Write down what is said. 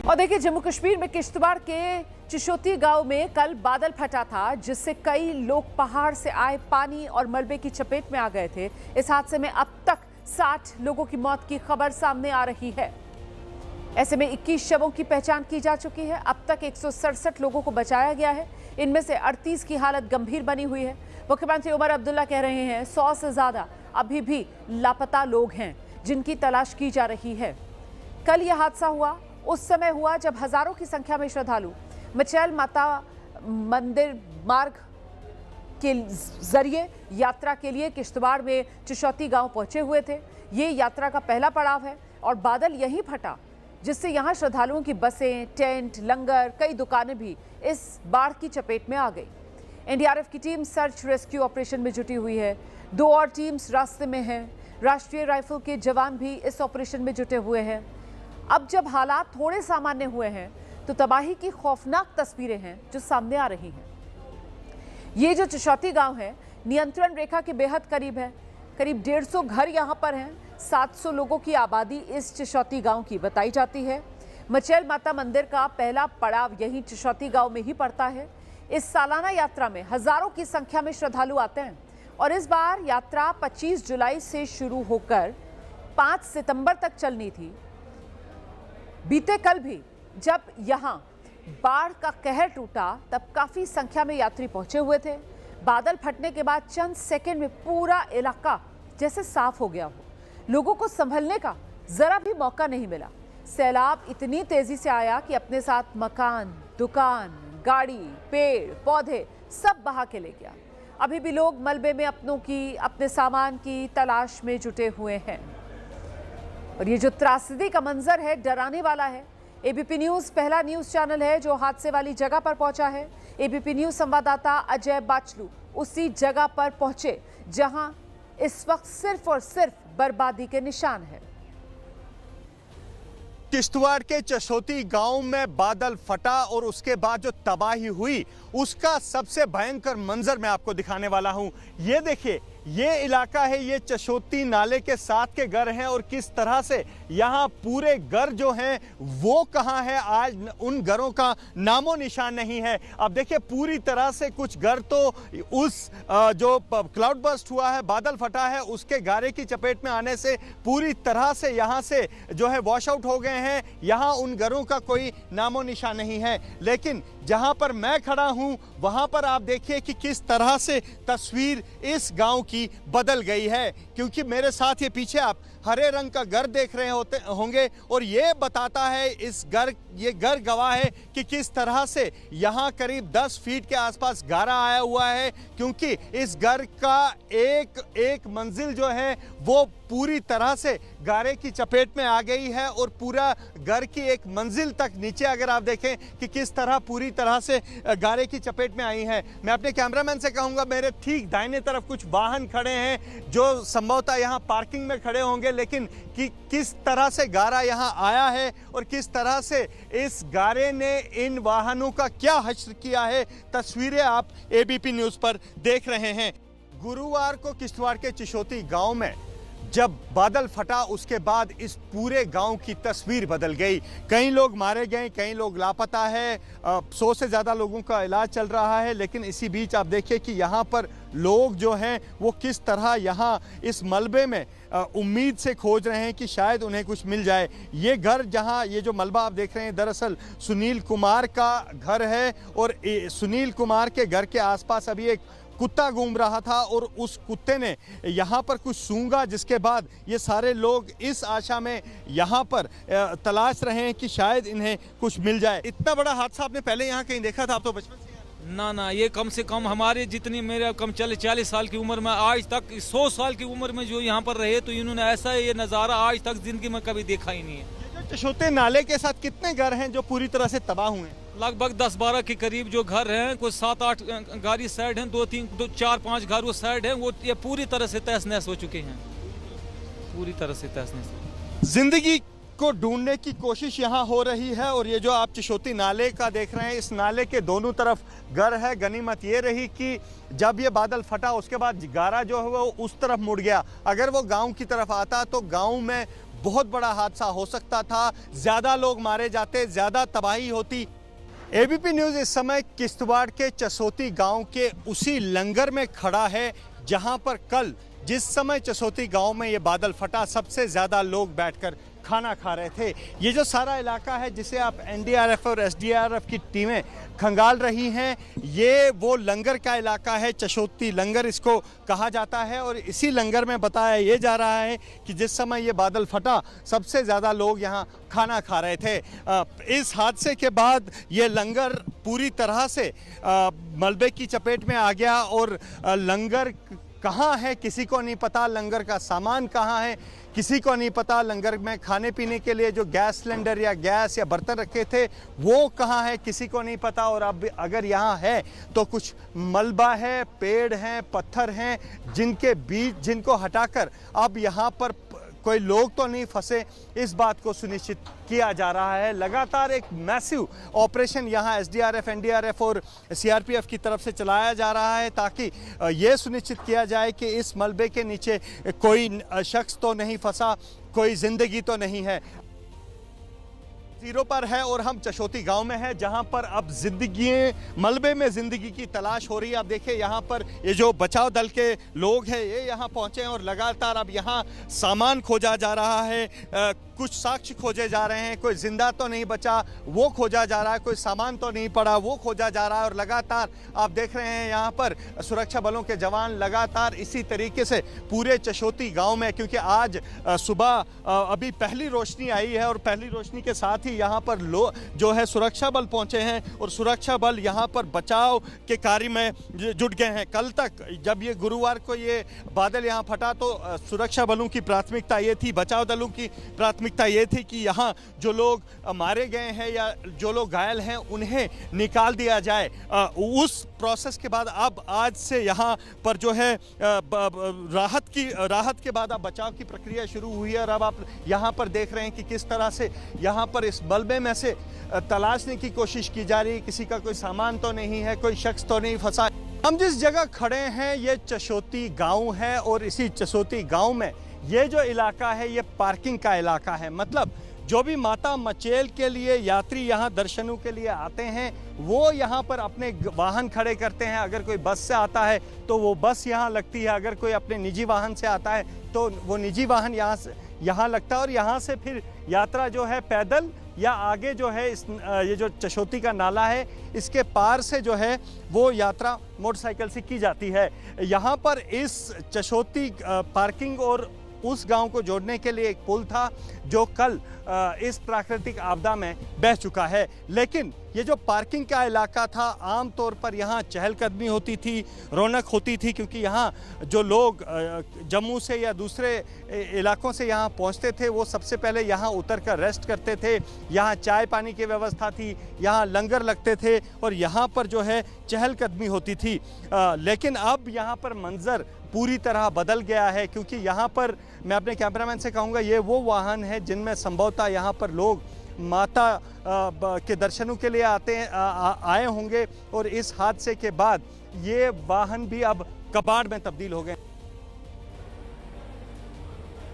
और देखिए, जम्मू कश्मीर में किश्तवाड़ के चिशोती गांव में कल बादल फटा था, जिससे कई लोग पहाड़ से आए पानी और मलबे की चपेट में आ गए थे। इस हादसे में अब तक 60 लोगों की मौत की खबर सामने आ रही है। ऐसे में 21 शवों की पहचान की जा चुकी है। अब तक 167 लोगों को बचाया गया है। इनमें से 38 की हालत गंभीर बनी हुई है। मुख्यमंत्री उमर अब्दुल्ला कह रहे हैं 100 से ज्यादा अभी भी लापता लोग हैं, जिनकी तलाश की जा रही है। कल यह हादसा हुआ उस समय हुआ जब हजारों की संख्या में श्रद्धालु मचैल माता मंदिर मार्ग के जरिए यात्रा के लिए किश्तवाड़ में चिशौती गांव पहुंचे हुए थे। ये यात्रा का पहला पड़ाव है और बादल यहीं फटा, जिससे यहां श्रद्धालुओं की बसें, टेंट, लंगर, कई दुकानें भी इस बाढ़ की चपेट में आ गई। एनडीआरएफ की टीम सर्च रेस्क्यू ऑपरेशन में जुटी हुई है। 2 और टीम्स रास्ते में हैं। राष्ट्रीय राइफल के जवान भी इस ऑपरेशन में जुटे हुए हैं। अब जब हालात थोड़े सामान्य हुए हैं तो तबाही की खौफनाक तस्वीरें हैं जो सामने आ रही हैं। ये जो चिशौती गांव है, नियंत्रण रेखा के बेहद करीब है। करीब 150 घर यहां पर हैं। 700 लोगों की आबादी इस चिशौती गांव की बताई जाती है। मचैल माता मंदिर का पहला पड़ाव यहीं चिशौती गांव में ही पड़ता है। इस सालाना यात्रा में हजारों की संख्या में श्रद्धालु आते हैं और इस बार यात्रा 25 जुलाई से शुरू होकर 5 सितंबर तक चलनी थी। बीते कल भी जब यहां बाढ़ का कहर टूटा, तब काफी संख्या में यात्री पहुंचे हुए थे। बादल फटने के बाद चंद सेकंड में पूरा इलाका जैसे साफ हो गया हो। लोगों को संभलने का जरा भी मौका नहीं मिला। सैलाब इतनी तेजी से आया कि अपने साथ मकान, दुकान, गाड़ी, पेड़, पौधे सब बहा के ले गया। अभी भी लोग मलबे में अपने सामान की तलाश में जुटे हुए हैं। और ये जो त्रासदी का मंजर है, डराने वाला है। एबीपी न्यूज पहला न्यूज चैनल है जो हादसे वाली जगह पर पहुंचा है। एबीपी न्यूज संवाददाता अजय बाचलू उसी जगह पर पहुंचे जहां इस वक्त सिर्फ और सिर्फ बर्बादी के निशान है। किश्तवाड़ के चिशौती गांव में बादल फटा और उसके बाद जो तबाही हुई, उसका सबसे भयंकर मंजर मैं आपको दिखाने वाला हूं। ये देखिए, ये इलाका है, ये चिशौती नाले के साथ के घर हैं और किस तरह से यहाँ पूरे घर जो हैं वो कहाँ है, आज उन घरों का नामो निशान नहीं है। अब देखिए, पूरी तरह से कुछ घर तो उस जो क्लाउड बर्स्ट हुआ है, बादल फटा है, उसके गारे की चपेट में आने से पूरी तरह से यहाँ से जो है वॉश आउट हो गए हैं। यहाँ उन घरों का कोई नामो निशान नहीं है। लेकिन जहाँ पर मैं खड़ा हूँ वहाँ पर आप देखिए कि किस तरह से तस्वीर इस गांव की बदल गई है, क्योंकि मेरे साथ ये पीछे आप हरे रंग का घर देख रहे होंगे और ये बताता है ये घर गवाह है कि किस तरह से यहाँ करीब 10 फीट के आसपास गारा आया हुआ है, क्योंकि इस घर का एक मंजिल जो है वो पूरी तरह से गारे की चपेट में आ गई है और पूरा घर की एक मंजिल तक नीचे अगर आप देखें कि किस तरह पूरी तरह से गारे की चपेट में आई है। मैं अपने कैमरामैन से कहूँगा, मेरे ठीक दाहिने तरफ कुछ वाहन खड़े हैं जो संभवतः यहाँ पार्किंग में खड़े होंगे, लेकिन कि किस तरह से गारा यहाँ आया है और किस तरह से इस गारे ने इन वाहनों का क्या हश्र किया है, तस्वीरें आप एबीपी न्यूज़ पर देख रहे हैं। गुरुवार को किश्तवाड़ के चिशौती गांव में जब बादल फटा, उसके बाद इस पूरे गांव की तस्वीर बदल गई। कई लोग मारे गए, कई लोग लापता है, 100 से ज़्यादा लोगों का इलाज चल रहा है। लेकिन इसी बीच आप देखिए कि यहाँ पर लोग जो हैं वो किस तरह यहाँ इस मलबे में उम्मीद से खोज रहे हैं कि शायद उन्हें कुछ मिल जाए। ये घर, जहाँ ये जो मलबा आप देख रहे हैं, दरअसल सुनील कुमार का घर है और सुनील कुमार के घर के आसपास अभी एक कुत्ता घूम रहा था और उस कुत्ते ने यहाँ पर कुछ सूंघा, जिसके बाद ये सारे लोग इस आशा में यहाँ पर तलाश रहे हैं कि शायद इन्हें कुछ मिल जाए। इतना बड़ा हादसा आपने पहले यहाँ कहीं देखा था? आप तो बचपन से ना, ये कम से कम हमारे जितनी मेरे कम 40 साल की उम्र में आज तक 100 साल की उम्र में जो यहाँ पर रहे, तो इन्होंने ऐसा ये नज़ारा आज तक जिंदगी में कभी देखा ही नहीं है। चिशौती नाले के साथ कितने घर हैं जो पूरी तरह से तबाह हुए हैं? लगभग 10-12 के करीब जो घर हैं, कुछ 7-8 गाड़ी साइड हैं, 2-4-5 घर वो साइड हैं, वो ये पूरी तरह से तहस नहस हो चुके हैं, पूरी तरह से तहस नहस। जिंदगी को ढूंढने की कोशिश यहाँ हो रही है और ये जो आप चिशौती नाले का देख रहे हैं, इस नाले के दोनों तरफ घर है। गनीमत ये रही कि जब ये बादल फटा उसके बाद गारा जो है वो उस तरफ मुड़ गया। अगर वो गांव की तरफ आता तो गांव में बहुत बड़ा हादसा हो सकता था, ज्यादा लोग मारे जाते, ज्यादा तबाही होती। एबीपी न्यूज इस समय किश्तवाड़ के चसोती गांव के उसी लंगर में खड़ा है जहां पर कल जिस समय चसोती गांव में ये बादल फटा, सबसे ज्यादा लोग बैठकर खाना खा रहे थे। ये जो सारा इलाका है जिसे आप एनडीआरएफ और एसडीआरएफ की टीमें खंगाल रही हैं, ये वो लंगर का इलाका है, चसोती लंगर इसको कहा जाता है। और इसी लंगर में बताया ये जा रहा है कि जिस समय ये बादल फटा, सबसे ज़्यादा लोग यहाँ खाना खा रहे थे। इस हादसे के बाद ये लंगर पूरी तरह से मलबे की चपेट में आ गया और लंगर कहाँ है किसी को नहीं पता, लंगर का सामान कहाँ है किसी को नहीं पता, लंगर में खाने पीने के लिए जो गैस सिलेंडर या गैस या बर्तन रखे थे वो कहाँ है किसी को नहीं पता। और अब अगर यहाँ है तो कुछ मलबा है, पेड़ हैं, पत्थर हैं जिनके बीच जिनको हटाकर अब यहाँ पर कोई लोग तो नहीं फंसे, इस बात को सुनिश्चित किया जा रहा है। लगातार एक मैसिव ऑपरेशन यहाँ एसडीआरएफ, एनडीआरएफ और सीआरपीएफ की तरफ से चलाया जा रहा है ताकि ये सुनिश्चित किया जाए कि इस मलबे के नीचे कोई शख्स तो नहीं फंसा, कोई जिंदगी तो नहीं है। जीरो पर है और हम चसोती गांव में हैं जहां पर अब जिंदगी मलबे में जिंदगी की तलाश हो रही है। आप देखिए यहाँ पर ये जो बचाव दल के लोग हैं ये यहाँ पहुंचे हैं और लगातार अब यहाँ सामान खोजा जा रहा है, कुछ साक्ष्य खोजे जा रहे हैं, कोई जिंदा तो नहीं बचा वो खोजा जा रहा है, कोई सामान तो नहीं पड़ा वो खोजा जा रहा है। और लगातार आप देख रहे हैं यहाँ पर सुरक्षा बलों के जवान लगातार इसी तरीके से पूरे चसोती गाँव में, क्योंकि आज सुबह अभी पहली रोशनी आई है और पहली रोशनी के साथ ही यहाँ पर जो है सुरक्षा बल पहुंचे हैं और सुरक्षा बल यहाँ पर बचाव के कार्य में जुट गए हैं। कल तक जब ये गुरुवार को ये बादल यहाँ फटा तो सुरक्षा बलों की प्राथमिकता ये थी, बचाव दलों की प्राथमिकता ये थी कि यहाँ जो लोग मारे गए हैं या जो लोग घायल हैं उन्हें निकाल दिया जाए। उस प्रोसेस के बाद अब आज से यहाँ पर जो है राहत के बाद अब बचाव की प्रक्रिया शुरू हुई है। और अब आप यहाँ पर देख रहे हैं कि किस तरह से यहाँ पर इस मलबे में से तलाशने की कोशिश की जा रही है, किसी का कोई सामान तो नहीं है, कोई शख्स तो नहीं फंसा। हम जिस जगह खड़े हैं ये चसोती गांव है और इसी चसोती गांव में ये जो इलाका है ये पार्किंग का इलाका है। मतलब जो भी माता मचेल के लिए यात्री यहाँ दर्शनों के लिए आते हैं वो यहाँ पर अपने वाहन खड़े करते हैं। अगर कोई बस से आता है तो वो बस यहाँ लगती है, अगर कोई अपने निजी वाहन से आता है तो वो निजी वाहन यहाँ लगता है। और यहाँ से फिर यात्रा जो है पैदल या आगे जो है ये जो चसोती का नाला है इसके पार से जो है वो यात्रा मोटरसाइकिल से की जाती है। यहाँ पर इस चसोती पार्किंग और उस गांव को जोड़ने के लिए एक पुल था जो कल इस प्राकृतिक आपदा में बह चुका है। लेकिन ये जो पार्किंग का इलाका था आमतौर पर यहाँ चहलकदमी होती थी, रौनक होती थी, क्योंकि यहाँ जो लोग जम्मू से या दूसरे इलाकों से यहाँ पहुँचते थे वो सबसे पहले यहाँ उतर कर रेस्ट करते थे। यहाँ चाय पानी की व्यवस्था थी, यहाँ लंगर लगते थे और यहाँ पर जो है चहलकदमी होती थी। लेकिन अब यहाँ पर मंजर पूरी तरह बदल गया है, क्योंकि यहाँ पर मैं अपने कैमरामैन से कहूँगा ये वो वाहन है जिनमें संभवतः यहाँ पर लोग माता के दर्शनों के लिए आए होंगे और इस हादसे के बाद ये वाहन भी अब कबाड़ में तब्दील हो गए।